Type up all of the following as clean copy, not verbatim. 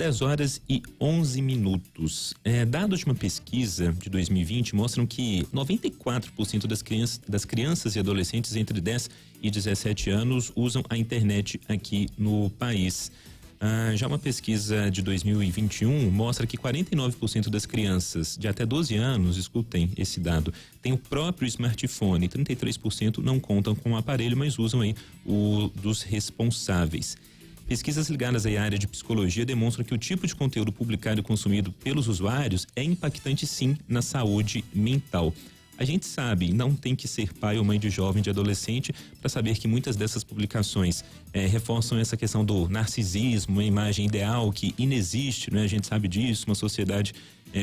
10h11. Dados de uma pesquisa de 2020 mostram que 94% das crianças e adolescentes entre 10 e 17 anos usam a internet aqui no país. Já uma pesquisa de 2021 mostra que 49% das crianças de até 12 anos, escutem esse dado, têm o próprio smartphone. 33% não contam com o aparelho, mas usam aí o dos responsáveis. Pesquisas ligadas à área de psicologia demonstram que o tipo de conteúdo publicado e consumido pelos usuários é impactante, sim, na saúde mental. A gente sabe, não tem que ser pai ou mãe de jovem, de adolescente, para saber que muitas dessas publicações reforçam essa questão do narcisismo, uma imagem ideal que inexiste, né? A gente sabe disso, uma sociedade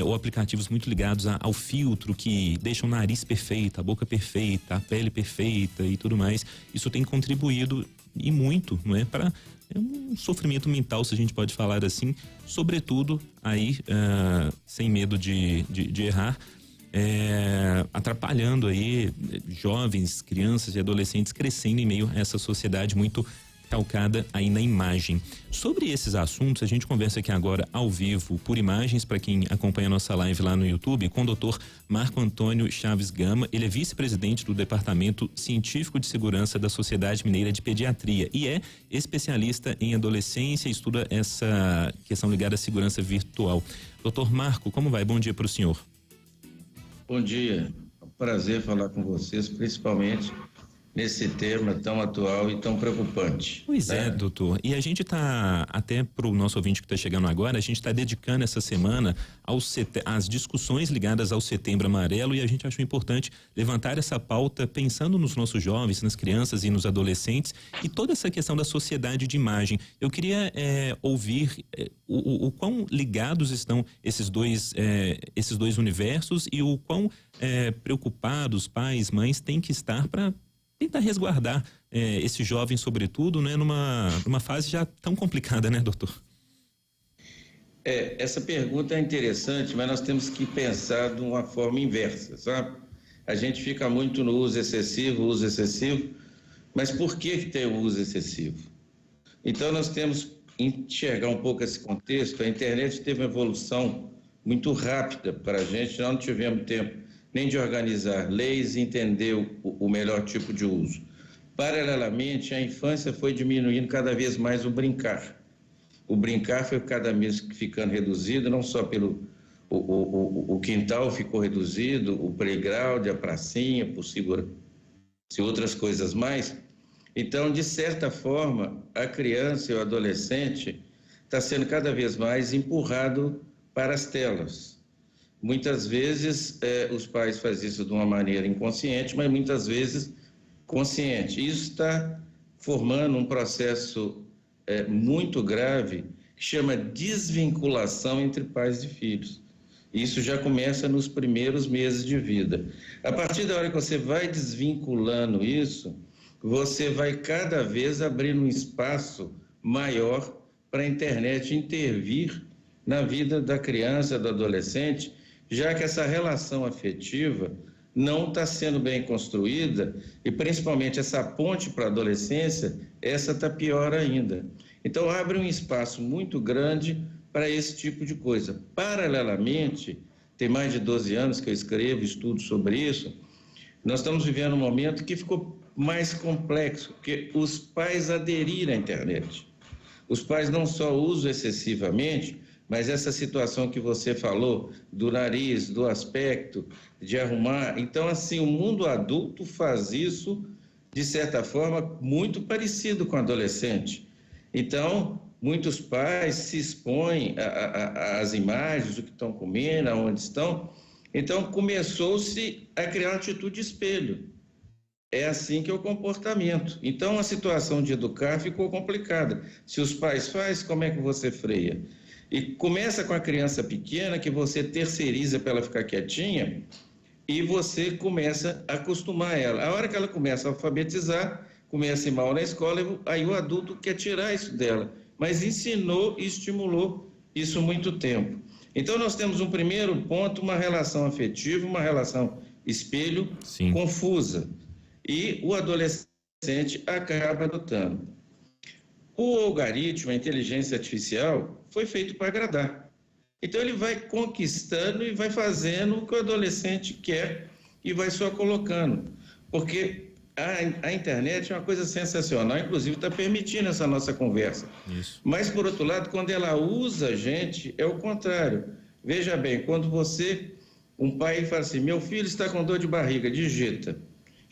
ou aplicativos muito ligados ao filtro que deixam o nariz perfeito, a boca perfeita, a pele perfeita e tudo mais. Isso tem contribuído e muito, não é, para um sofrimento mental, se a gente pode falar assim, sobretudo aí, sem medo de errar, atrapalhando aí jovens, crianças e adolescentes crescendo em meio a essa sociedade muito calcada aí na imagem. Sobre esses assuntos, a gente conversa aqui agora ao vivo, por imagens, para quem acompanha a nossa live lá no YouTube, com o Dr. Marco Antônio Chaves Gama. Ele é vice-presidente do Departamento Científico de Segurança da Sociedade Mineira de Pediatria e é especialista em adolescência e estuda essa questão ligada à segurança virtual. Doutor Marco, como vai? Bom dia para o senhor. Bom dia, é um prazer falar com vocês, principalmente nesse tema tão atual e tão preocupante. Pois é, doutor. E a gente está, até para o nosso ouvinte que está chegando agora, a gente está dedicando essa semana às discussões ligadas ao Setembro Amarelo, e a gente achou importante levantar essa pauta pensando nos nossos jovens, nas crianças e nos adolescentes e toda essa questão da sociedade de imagem. Eu queria ouvir o quão ligados estão esses dois universos e o quão preocupados pais, mães têm que estar para tentar resguardar esse jovem, sobretudo, né, numa fase já tão complicada, né, doutor? Essa pergunta é interessante, mas nós temos que pensar de uma forma inversa, sabe? A gente fica muito no uso excessivo, mas por que tem o uso excessivo? Então nós temos que enxergar um pouco esse contexto. A internet teve uma evolução muito rápida para a gente, nós não tivemos tempo nem de organizar leis e entender o melhor tipo de uso. Paralelamente, a infância foi diminuindo cada vez mais o brincar. O brincar foi cada vez ficando reduzido, não só pelo o quintal ficou reduzido, o playground, a pracinha, por segurança e outras coisas mais. Então, de certa forma, a criança e o adolescente está sendo cada vez mais empurrado para as telas. Muitas vezes os pais fazem isso de uma maneira inconsciente, mas muitas vezes consciente. Isso está formando um processo muito grave que chama desvinculação entre pais e filhos. Isso já começa nos primeiros meses de vida. A partir da hora que você vai desvinculando isso, você vai cada vez abrindo um espaço maior para a internet intervir na vida da criança, do adolescente, já que essa relação afetiva não está sendo bem construída e principalmente essa ponte para a adolescência, essa está pior ainda. Então abre um espaço muito grande para esse tipo de coisa. Paralelamente, tem mais de 12 anos que eu estudo sobre isso, nós estamos vivendo um momento que ficou mais complexo, porque os pais aderiram à internet. Os pais não só usam excessivamente, mas essa situação que você falou, do nariz, do aspecto, de arrumar. Então, assim, o mundo adulto faz isso, de certa forma, muito parecido com o adolescente. Então, muitos pais se expõem às imagens, o que estão comendo, aonde estão. Então, começou-se a criar uma atitude de espelho. É assim que é o comportamento. Então, a situação de educar ficou complicada. Se os pais fazem, como é que você freia? E começa com a criança pequena, que você terceiriza para ela ficar quietinha e você começa a acostumar ela. A hora que ela começa a alfabetizar, começa a ir mal na escola, aí o adulto quer tirar isso dela, mas ensinou e estimulou isso muito tempo. Então nós temos um primeiro ponto, uma relação afetiva, uma relação espelho, sim, confusa, e o adolescente acaba adotando. O algoritmo, a inteligência artificial, foi feito para agradar. Então ele vai conquistando e vai fazendo o que o adolescente quer e vai só colocando. Porque a internet é uma coisa sensacional, inclusive está permitindo essa nossa conversa. Isso. Mas, por outro lado, quando ela usa a gente, é o contrário. Veja bem, quando um pai fala assim, meu filho está com dor de barriga, digita.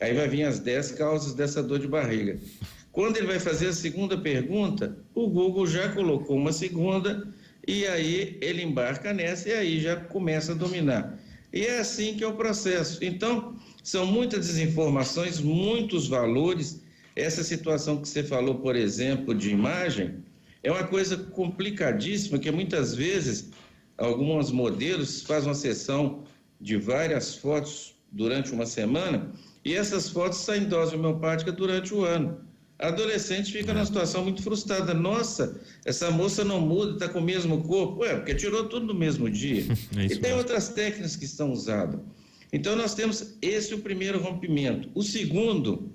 Aí vai vir as 10 causas dessa dor de barriga. Quando ele vai fazer a segunda pergunta, o Google já colocou uma segunda e aí ele embarca nessa e aí já começa a dominar. E é assim que é o processo. Então, são muitas desinformações, muitos valores. Essa situação que você falou, por exemplo, de imagem, é uma coisa complicadíssima, que muitas vezes alguns modelos fazem uma sessão de várias fotos durante uma semana e essas fotos saem em dose homeopática durante o ano. A adolescente fica numa situação muito frustrada. Nossa, essa moça não muda, está com o mesmo corpo. Ué, porque tirou tudo no mesmo dia. E tem outras técnicas que estão usadas. Então, nós temos o primeiro rompimento. O segundo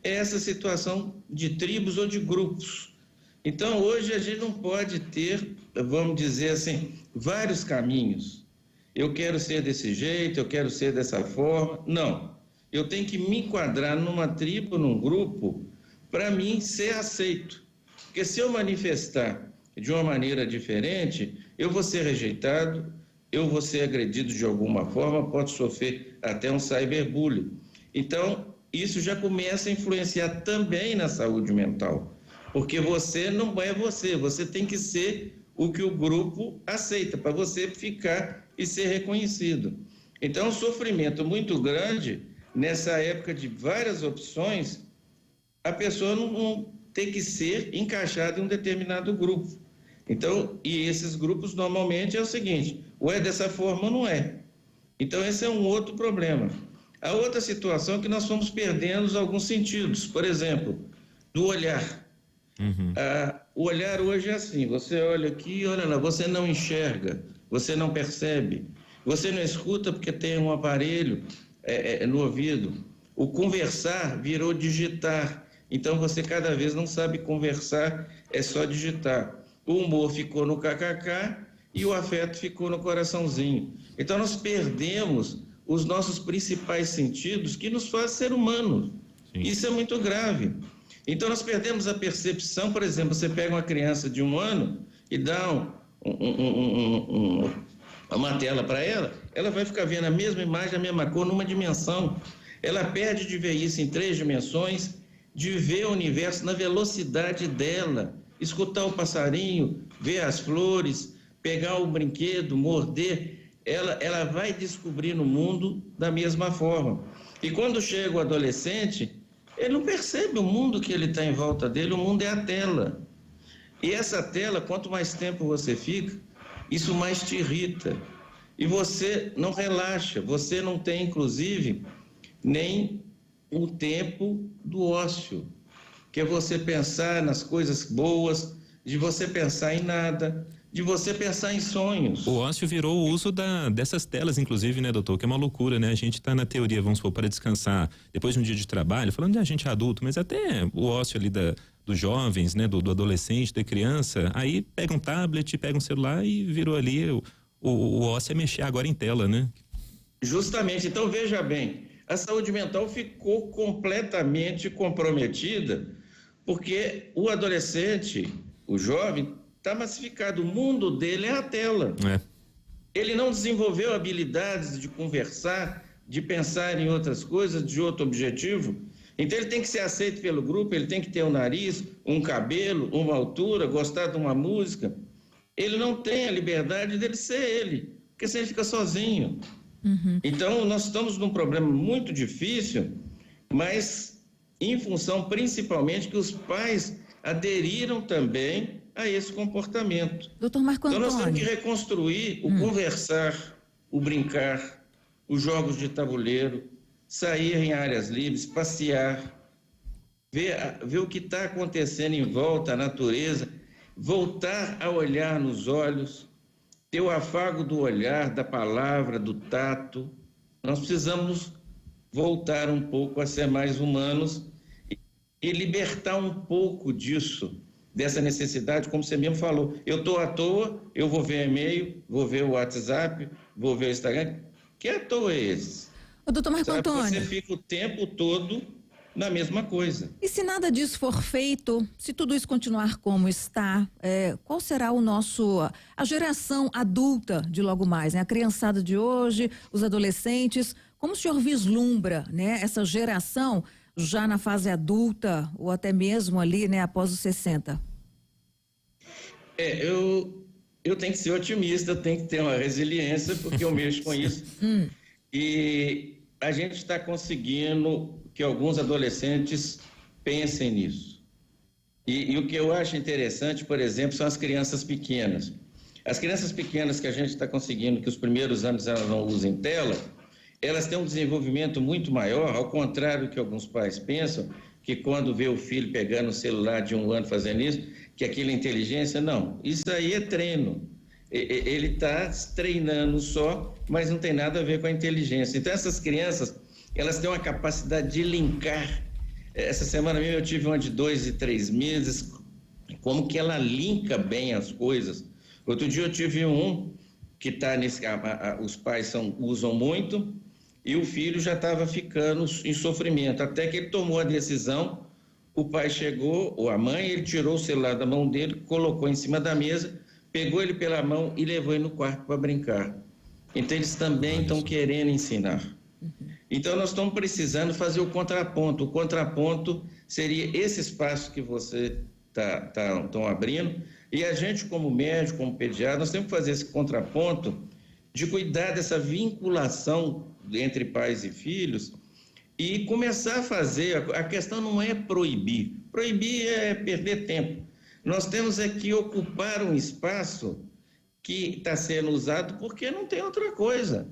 é essa situação de tribos ou de grupos. Então, hoje a gente não pode ter, vamos dizer assim, vários caminhos. Eu quero ser desse jeito, eu quero ser dessa forma. Não. Eu tenho que me enquadrar numa tribo, num grupo, para mim ser aceito. Porque se eu manifestar de uma maneira diferente, eu vou ser rejeitado, eu vou ser agredido de alguma forma, pode sofrer até um cyberbullying. Então, isso já começa a influenciar também na saúde mental. Porque você não é você, você tem que ser o que o grupo aceita, para você ficar e ser reconhecido. Então, um sofrimento muito grande, nessa época de várias opções, a pessoa não tem que ser encaixada em um determinado grupo. Então, e esses grupos normalmente é o seguinte, ou é dessa forma ou não é. Então, esse é um outro problema. A outra situação é que nós fomos perdendo alguns sentidos, por exemplo, do olhar. O olhar hoje é assim, você olha aqui, olha lá, você não enxerga, você não percebe, você não escuta porque tem um aparelho no ouvido. O conversar virou digitar. Então, você cada vez não sabe conversar, é só digitar. O humor ficou no kkk e o afeto ficou no coraçãozinho. Então, nós perdemos os nossos principais sentidos que nos fazem ser humanos. Sim. Isso é muito grave. Então, nós perdemos a percepção, por exemplo, você pega uma criança de 1 ano e dá uma tela para ela, ela vai ficar vendo a mesma imagem, a mesma cor, numa dimensão. Ela perde de ver isso em 3 dimensões, de ver o universo na velocidade dela, escutar o passarinho, ver as flores, pegar o brinquedo, morder, ela vai descobrir no mundo da mesma forma. E quando chega o adolescente, ele não percebe o mundo que ele está em volta dele, o mundo é a tela. E essa tela, quanto mais tempo você fica, isso mais te irrita. E você não relaxa, você não tem, inclusive, nem o tempo do ócio, que é você pensar nas coisas boas, de você pensar em nada, de você pensar em sonhos. O ócio virou o uso dessas telas, inclusive, né, doutor? Que é uma loucura, né? A gente tá na teoria, vamos supor, para descansar depois de um dia de trabalho, falando de a gente adulto, mas até o ócio ali dos jovens, né? Do adolescente, da criança, aí pega um tablet, pega um celular e virou ali, o ócio é mexer agora em tela, né? Justamente, então veja bem, a saúde mental ficou completamente comprometida porque o adolescente, o jovem, está massificado, o mundo dele é a tela. Ele não desenvolveu habilidades de conversar, de pensar em outras coisas, de outro objetivo. Então ele tem que ser aceito pelo grupo, ele tem que ter um nariz, um cabelo, uma altura, gostar de uma música. Ele não tem a liberdade dele ser ele, porque senão ele fica sozinho. Então, nós estamos num problema muito difícil, mas em função principalmente que os pais aderiram também a esse comportamento. Doutor Marco Antônio. Então, nós temos que reconstruir o conversar, o brincar, os jogos de tabuleiro, sair em áreas livres, passear, ver o que está acontecendo em volta, a natureza, voltar a olhar nos olhos, ter o afago do olhar, da palavra, do tato. Nós precisamos voltar um pouco a ser mais humanos e libertar um pouco disso, dessa necessidade, como você mesmo falou. Eu estou à toa, eu vou ver e-mail, vou ver o WhatsApp, vou ver o Instagram. Que à toa é esse? Ô, doutor Marco Antônio. Você fica o tempo todo na mesma coisa. E se nada disso for feito, se tudo isso continuar como está, qual será a geração adulta de logo mais, né? A criançada de hoje, os adolescentes, como o senhor vislumbra, né? Essa geração já na fase adulta ou até mesmo ali, né? Após os 60? Eu tenho que ser otimista, eu tenho que ter uma resiliência, porque eu mexo com isso. E a gente está conseguindo que alguns adolescentes pensem nisso. E o que eu acho interessante, por exemplo, são as crianças pequenas. As crianças pequenas que a gente está conseguindo que os primeiros anos elas não usem tela, elas têm um desenvolvimento muito maior, ao contrário do que alguns pais pensam, que quando vê o filho pegando o celular de 1 ano fazendo isso, que aquilo é inteligência. Não, isso aí é treino. Ele está treinando só, mas não tem nada a ver com a inteligência. Então, essas crianças, elas têm uma capacidade de linkar. Essa semana mesmo eu tive uma de 2 e 3 meses, como que ela linka bem as coisas. Outro dia eu tive um que está os pais usam muito e o filho já estava ficando em sofrimento, até que ele tomou a decisão, o pai chegou, ou a mãe, ele tirou o celular da mão dele, colocou em cima da mesa, pegou ele pela mão e levou ele no quarto para brincar. Então eles também estão querendo ensinar. Então nós estamos precisando fazer o contraponto. O contraponto seria esse espaço que você estão abrindo, e a gente como médico, como pediatra, nós temos que fazer esse contraponto de cuidar dessa vinculação entre pais e filhos e começar a fazer. A questão não é proibir é perder tempo. Nós temos que ocupar um espaço que está sendo usado porque não tem outra coisa.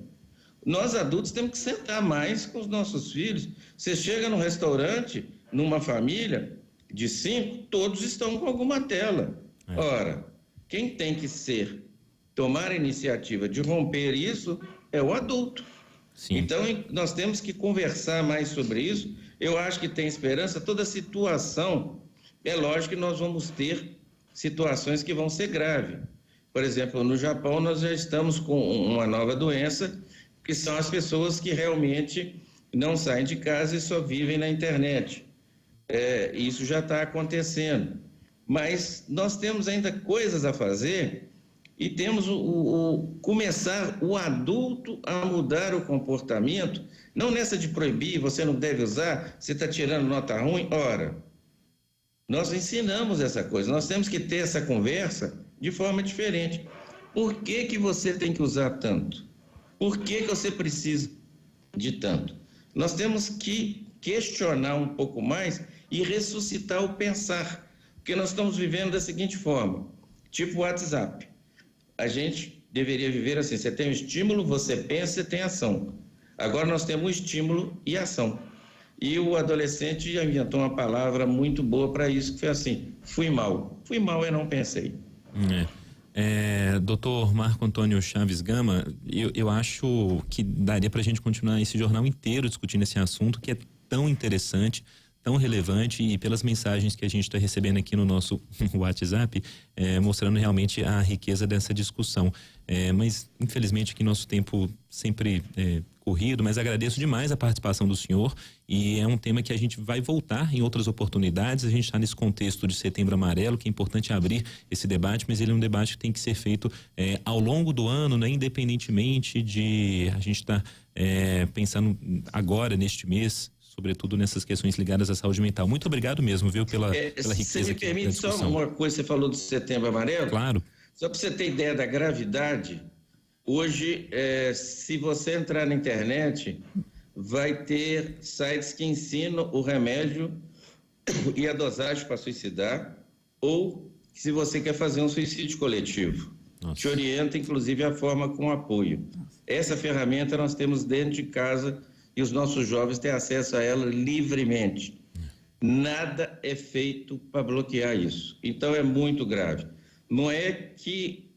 Nós adultos temos que sentar mais com os nossos filhos. Você chega num restaurante, numa família de 5, todos estão com alguma tela. Ora, quem tem que tomar a iniciativa de romper isso é o adulto. Sim. Então, nós temos que conversar mais sobre isso. Eu acho que tem esperança. Toda situação, é lógico que nós vamos ter situações que vão ser graves. Por exemplo, no Japão, nós já estamos com uma nova doença, que são as pessoas que realmente não saem de casa e só vivem na internet. Isso já está acontecendo. Mas nós temos ainda coisas a fazer e temos começar o adulto a mudar o comportamento, não nessa de proibir, você não deve usar, você está tirando nota ruim. Ora, nós ensinamos essa coisa, nós temos que ter essa conversa de forma diferente. Por que você tem que usar tanto? Por que você precisa de tanto? Nós temos que questionar um pouco mais e ressuscitar o pensar, porque nós estamos vivendo da seguinte forma, tipo WhatsApp. A gente deveria viver assim, você tem um estímulo, você pensa, você tem ação. Agora nós temos estímulo e ação. E o adolescente já inventou uma palavra muito boa para isso, que foi assim, fui mal. Fui mal e não pensei. Doutor Marco Antônio Chaves Gama, eu acho que daria para a gente continuar esse jornal inteiro discutindo esse assunto, que é tão interessante, tão relevante, e pelas mensagens que a gente está recebendo aqui no nosso WhatsApp, mostrando realmente a riqueza dessa discussão. Mas infelizmente aqui nosso tempo sempre corrido, mas agradeço demais a participação do senhor, e é um tema que a gente vai voltar em outras oportunidades. A gente está nesse contexto de Setembro Amarelo, que é importante abrir esse debate, mas ele é um debate que tem que ser feito ao longo do ano, né? Independentemente de a gente estar pensando agora neste mês, sobretudo nessas questões ligadas à saúde mental. Muito obrigado mesmo, viu, pela riqueza. Você me permite só uma coisa, você falou do Setembro Amarelo? Claro. Só para você ter ideia da gravidade, hoje, se você entrar na internet, vai ter sites que ensinam o remédio e a dosagem para suicidar, ou se você quer fazer um suicídio coletivo. Nossa. Te orienta, inclusive, a forma com apoio. Essa ferramenta nós temos dentro de casa e os nossos jovens têm acesso a ela livremente. Nada é feito para bloquear isso. Então é muito grave. Não é que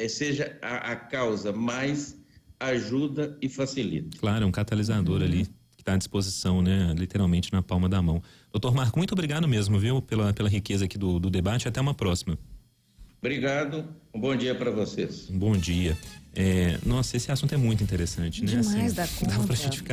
seja a causa, mas ajuda e facilita. Claro, é um catalisador ali está à disposição, né? Literalmente na palma da mão. Doutor Marco, muito obrigado mesmo, viu? Pela riqueza aqui do debate. Até uma próxima. Obrigado. Um bom dia para vocês. Um bom dia. Nossa, esse assunto é muito interessante, né? Demais assim, da conta. Dá pra gente ficar